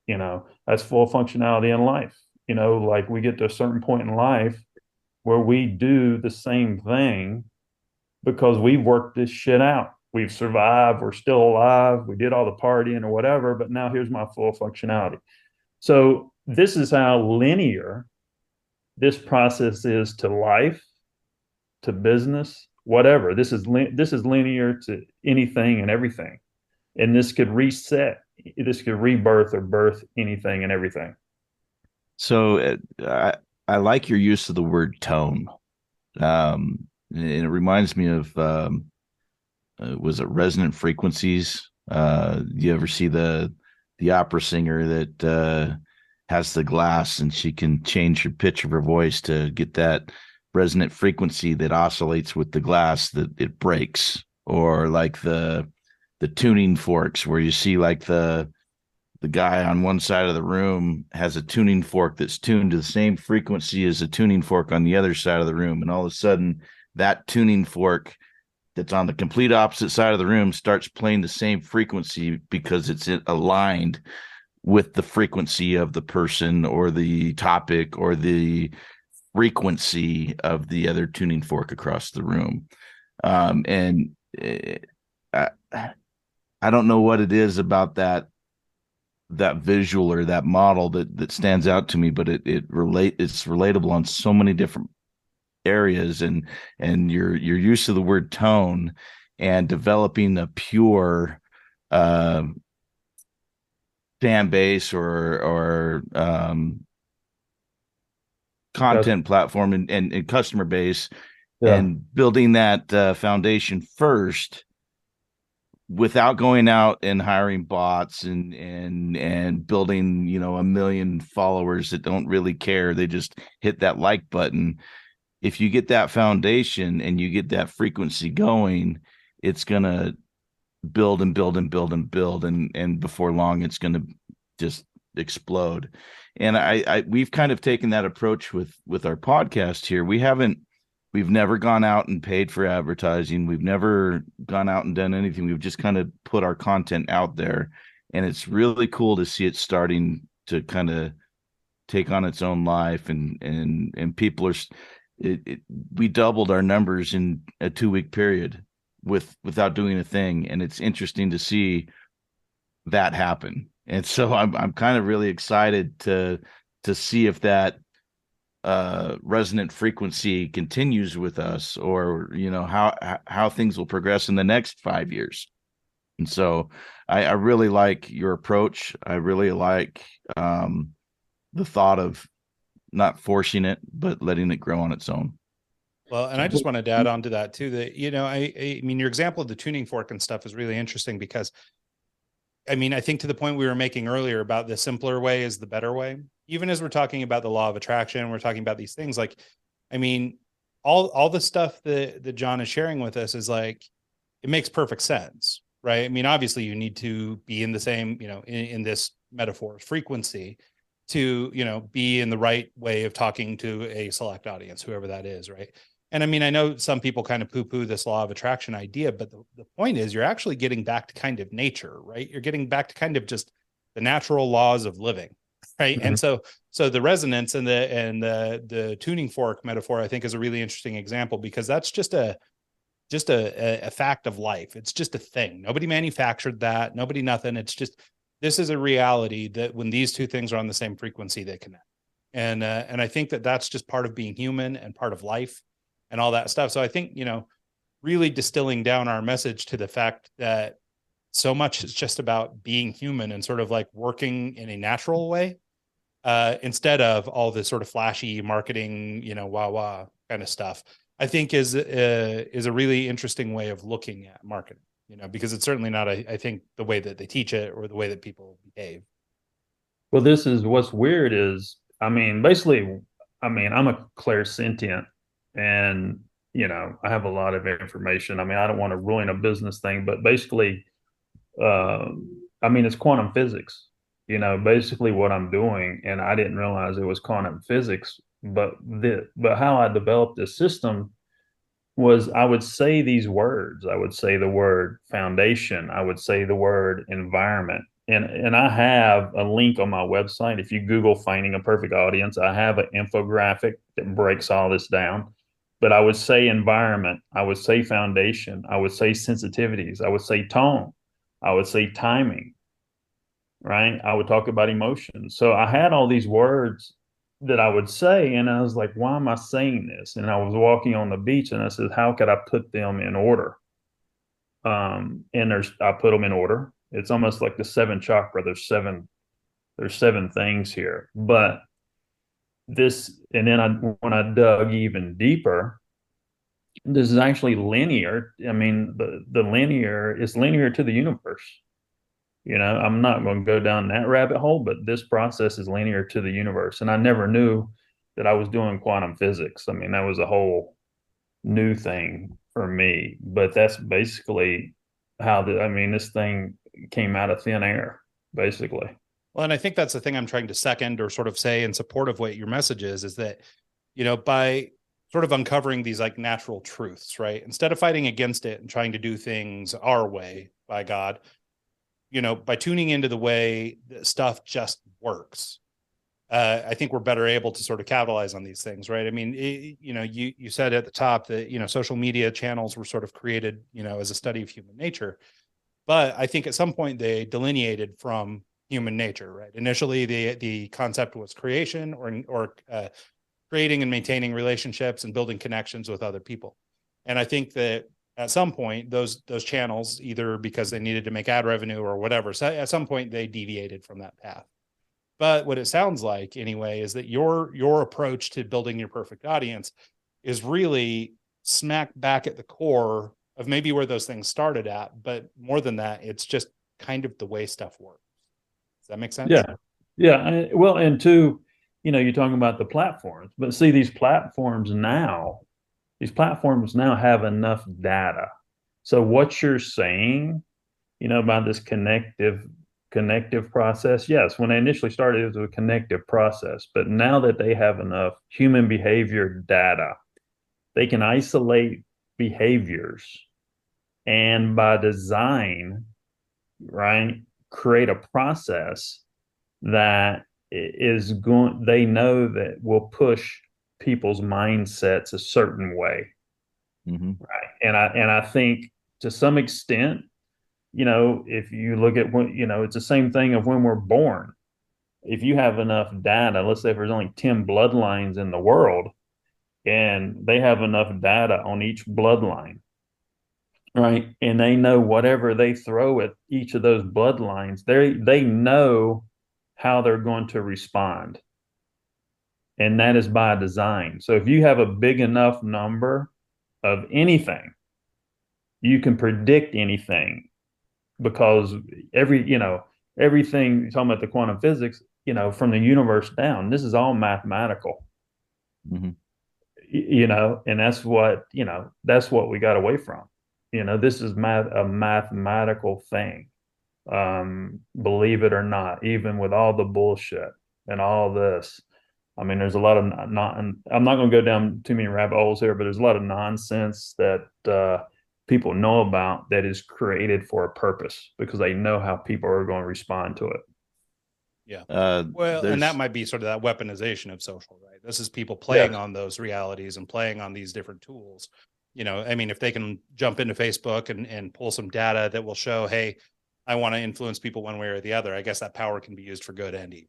That's full functionality in life. Like we get to a certain point in life where we do the same thing because we've worked this shit out. We've survived. We're still alive. We did all the partying or whatever, but now here's my full functionality. So this is how linear this process is to life, to business, whatever. This is linear to anything and everything. And this could reset, this could rebirth or birth anything and everything. So I like your use of the word tone. And it reminds me of, was it Resonant Frequencies? You ever see the opera singer that has the glass and she can change her pitch of her voice to get that resonant frequency that oscillates with the glass that it breaks? Or like the tuning forks where you see like the guy on one side of the room has a tuning fork that's tuned to the same frequency as a tuning fork on the other side of the room. And all of a sudden that tuning fork that's on the complete opposite side of the room starts playing the same frequency because it's aligned with the frequency of the person or the topic or the frequency of the other tuning fork across the room. And I don't know what it is about that visual or that model that stands out to me, but it's relatable on so many different areas, and your use of the word tone and developing a pure fan base or content platform and customer base, and building that foundation first without going out and hiring bots and building, a million followers that don't really care. They just hit that like button. If you get that foundation and you get that frequency going, it's going to build and build and build and build. And before long, it's going to just explode. And we've kind of taken that approach with our podcast here. We've never gone out and paid for advertising. We've never gone out and done anything. We've just kind of put our content out there, and it's really cool to see it starting to kind of take on its own life. And people we doubled our numbers in a 2-week period without doing a thing. And it's interesting to see that happen. And so I'm kind of really excited to see if that resonant frequency continues with us, or how things will progress in the next 5 years. And so I really like your approach. I really like the thought of not forcing it, but letting it grow on its own. Well, and I just wanted to add on to that too, that, I mean, your example of the tuning fork and stuff is really interesting because, I mean, I think to the point we were making earlier about the simpler way is the better way. even as we're talking about the law of attraction, we're talking about these things, like, I mean, all the stuff that John is sharing with us is like, it makes perfect sense, right? I mean, obviously you need to be in the same, in this metaphor, frequency, to, be in the right way of talking to a select audience, whoever that is, right? And I mean, I know some people kind of poo-poo this law of attraction idea, but the point is you're actually getting back to kind of nature, right? You're getting back to kind of just the natural laws of living, right? Mm-hmm. And so the resonance and the tuning fork metaphor, I think, is a really interesting example, because that's just a fact of life. It's just a thing. Nobody manufactured that. Nobody, nothing. It's just, this is a reality that when these two things are on the same frequency, they connect. And I think that that's just part of being human and part of life and all that stuff. So I think, really distilling down our message to the fact that so much is just about being human and sort of like working in a natural way, instead of all this sort of flashy marketing, wah kind of stuff, I think is a really interesting way of looking at marketing, because it's certainly not, I think, the way that they teach it or the way that people behave. Well, this is what's weird is, I mean, basically, I'm a clairsentient, and, I have a lot of information. I mean, I don't want to ruin a business thing, but basically, it's quantum physics, basically what I'm doing. And I didn't realize it was quantum physics, but how I developed this system was, I would say these words. I would say the word foundation. I would say the word environment. And I have a link on my website. If you Google finding a perfect audience, I have an infographic that breaks all this down. But I would say environment. I would say foundation. I would say sensitivities. I would say tone. I would say timing, right? I would talk about emotions. So I had all these words that I would say, and I was like, why am I saying this? And I was walking on the beach, and I said, how could I put them in order? And I put them in order. It's almost like the 7 chakra. There's seven things here. But this, and then when I dug even deeper, this is actually linear. I mean, the linear is linear to the universe. I'm not going to go down that rabbit hole, but this process is linear to the universe. And I never knew that I was doing quantum physics. I mean, that was a whole new thing for me. But that's basically how this thing came out of thin air, basically. Well, and I think that's the thing I'm trying to second or sort of say in support of what your message is that, by sort of uncovering these like natural truths, right? Instead of fighting against it and trying to do things our way, by God, by tuning into the way that stuff just works, I think we're better able to sort of capitalize on these things, right? I mean, you said at the top that, social media channels were sort of created, as a study of human nature. But I think at some point they delineated from human nature, right? Initially, the concept was creation or creating and maintaining relationships and building connections with other people. And I think that at some point, those channels, either because they needed to make ad revenue or whatever, so at some point they deviated from that path. But what it sounds like, anyway, is that your approach to building your perfect audience is really smack back at the core of maybe where those things started at. But more than that, it's just kind of the way stuff works. Does that make sense? Yeah. Yeah. Well, and two, you're talking about the platforms, but see, these platforms now have enough data. So what you're saying, about this connective process, yes, when they initially started, it was a connective process. But now that they have enough human behavior data, they can isolate behaviors and by design, right, create a process that they know that will push people's mindsets a certain way. Mm-hmm. Right. And I think to some extent, if you look at when, it's the same thing of when we're born. If you have enough data, let's say if there's only 10 bloodlines in the world and they have enough data on each bloodline, right? And they know whatever they throw at each of those bloodlines, they know how they're going to respond. And that is by design. So if you have a big enough number of anything, you can predict anything, because everything, you're talking about the quantum physics, from the universe down. This is all mathematical, Mm-hmm. and that's what we got away from. This is a mathematical thing. Believe it or not, even with all the bullshit and all this. I mean, there's a lot of not, and I'm not going to go down too many rabbit holes here, but there's a lot of nonsense that people know about that is created for a purpose because they know how people are going to respond to it. Yeah. Well, and that might be sort of that weaponization of social, right? This is people playing on those realities and playing on these different tools. I mean, if they can jump into Facebook and pull some data that will show, hey, I want to influence people one way or the other, I guess that power can be used for good and evil.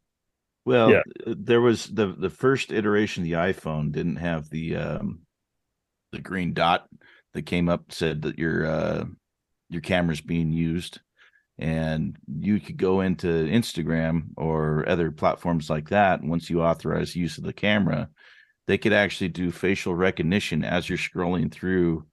Well, there was the first iteration of the iPhone didn't have the green dot that came up, said that your camera's being used, and you could go into Instagram or other platforms like that. And once you authorize use of the camera, they could actually do facial recognition as you're scrolling through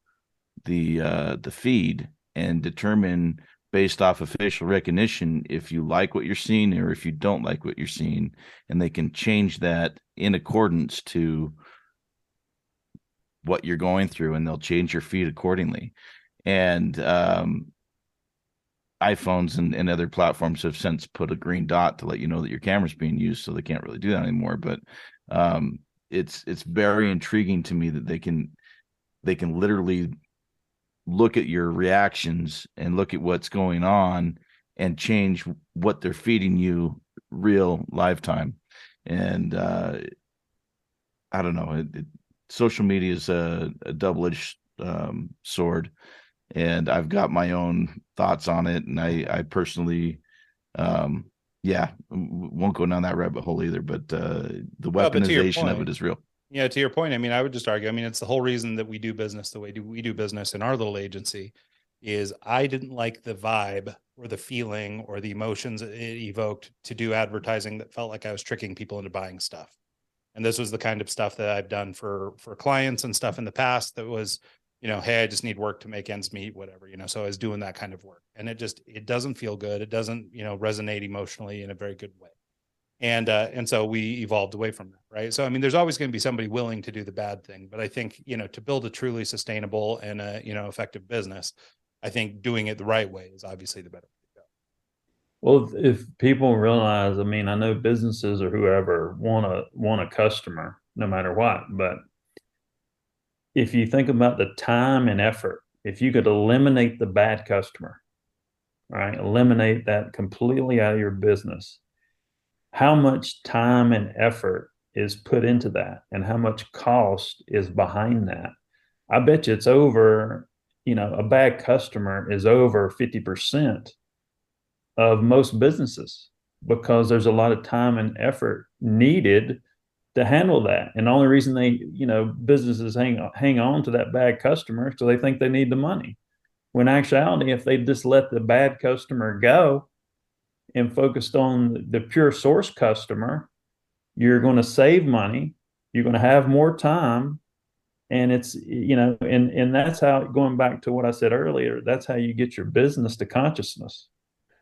the feed and determine, based off of facial recognition, if you like what you're seeing or if you don't like what you're seeing, and they can change that in accordance to what you're going through, and they'll change your feed accordingly. And iPhones and other platforms have since put a green dot to let you know that your camera's being used, so they can't really do that anymore. But it's very intriguing to me that they can literally look at your reactions and look at what's going on and change what they're feeding you real lifetime. And I don't know, social media is a double-edged sword, and I've got my own thoughts on it. And I personally, won't go down that rabbit hole either, but the weaponization of it is real. Yeah, to your point, I mean, I would just argue, I mean, it's the whole reason that we do business the way we do business in our little agency is I didn't like the vibe or the feeling or the emotions it evoked to do advertising that felt like I was tricking people into buying stuff. And this was the kind of stuff that I've done for clients and stuff in the past that was, hey, I just need work to make ends meet, whatever, so I was doing that kind of work. And it doesn't feel good. It doesn't, resonate emotionally in a very good way. And so we evolved away from that, right? So, I mean, there's always going to be somebody willing to do the bad thing, but I think, to build a truly sustainable and effective business, I think doing it the right way is obviously the better way to go. Well, if people realize, I mean, I know businesses or whoever want a customer no matter what, but if you think about the time and effort, if you could eliminate the bad customer, right? Eliminate that completely out of your business. How much time and effort is put into that, and how much cost is behind that? I bet you it's over, a bad customer is over 50% of most businesses, because there's a lot of time and effort needed to handle that. And the only reason they, businesses hang on to that bad customer is because they think they need the money. When in actuality, if they just let the bad customer go and focused on the pure source customer, you're going to save money, you're going to have more time. And it's, and that's how, going back to what I said earlier, that's how you get your business to consciousness.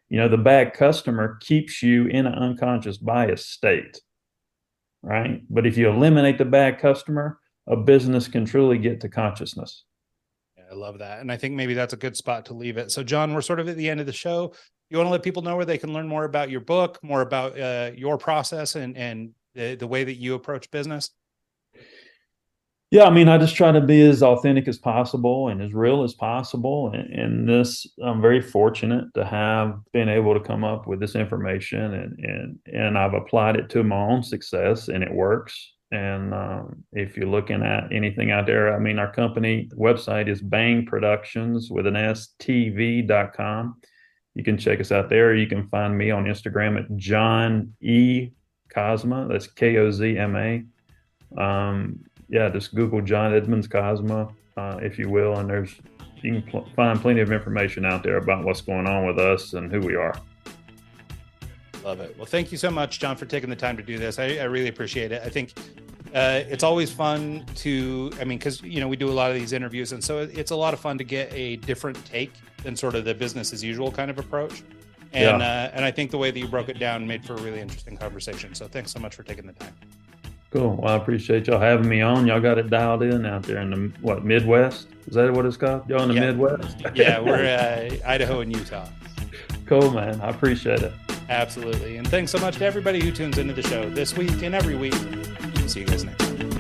The bad customer keeps you in an unconscious bias state, right? But if you eliminate the bad customer, a business can truly get to consciousness. I love that. And I think maybe that's a good spot to leave it. So, John, we're sort of at the end of the show. You want to let people know where they can learn more about your book, more about your process and the way that you approach business? Yeah, I mean, I just try to be as authentic as possible and as real as possible. And this, I'm very fortunate to have been able to come up with this information, and I've applied it to my own success, and it works. And if you're looking at anything out there, I mean, our company website is Bang Productions with an STV.com. You can check us out there. You can find me on Instagram at John E. Kozma. That's Kozma. Just Google John Edmonds Kozma, if you will. And you can find plenty of information out there about what's going on with us and who we are. Love it. Well, thank you so much, John, for taking the time to do this. I really appreciate it. I think it's always fun because, we do a lot of these interviews. And so it's a lot of fun to get a different take than sort of the business as usual kind of approach. And I think the way that you broke it down made for a really interesting conversation. So thanks so much for taking the time. Cool. Well, I appreciate y'all having me on. Y'all got it dialed in out there in the Midwest? Is that what it's called? Y'all in the Midwest? Yeah, we're Idaho and Utah. Cool, man. I appreciate it. Absolutely. And thanks so much to everybody who tunes into the show this week and every week. See you guys next time.